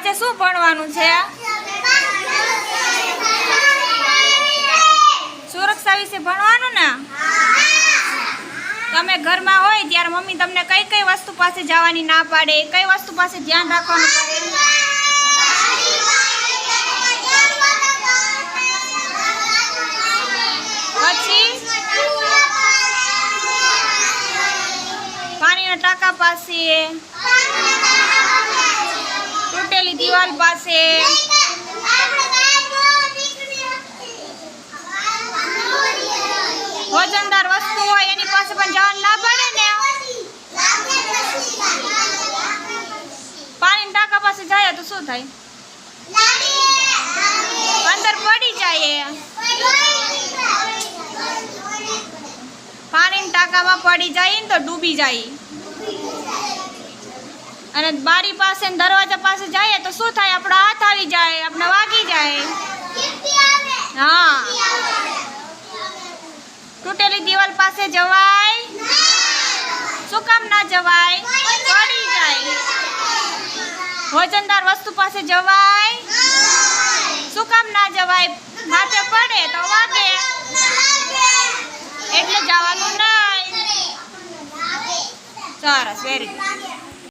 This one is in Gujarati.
આજે શું ભણવાનું છે? સુરક્ષા વિશે ભણવાનું ને? તમે ઘરમાં હોય ત્યારે મમ્મી તમને કઈ કઈ વસ્તુ પાસે જવાની ના પાડે, કઈ વસ્તુ પાસે ધ્યાન રાખવાનું પડે? પછી પાણીના ટાંકા પાસે, તૂટેલી દિવાલ પાસે, વજનદાર વસ્તુ હોય એની પાસે પણ જવાનું ના પડે ને. પાણીના ટાંકા પાસે જાય તો શું થાય? અંદર પડી જાય. પાણીના ટાંકામાં પડી જાય ને તો ડૂબી જાય. અને બારી પાસે ને દરવાજા પાસે જાય તો શું થાય? આપણો હાથ આવી જાય, આપણે વાગી જાય. હા, તૂટેલી દિવાલ પાસે જવાય? શું કામ ના જવાય? પડી જાય. વજનદાર વસ્તુ પાસે જવાય? શું કામ ના જવાય? માથે પડે તો વાગે, એટલે જવાનું નહીં. સરસ, વેરી ગુડ.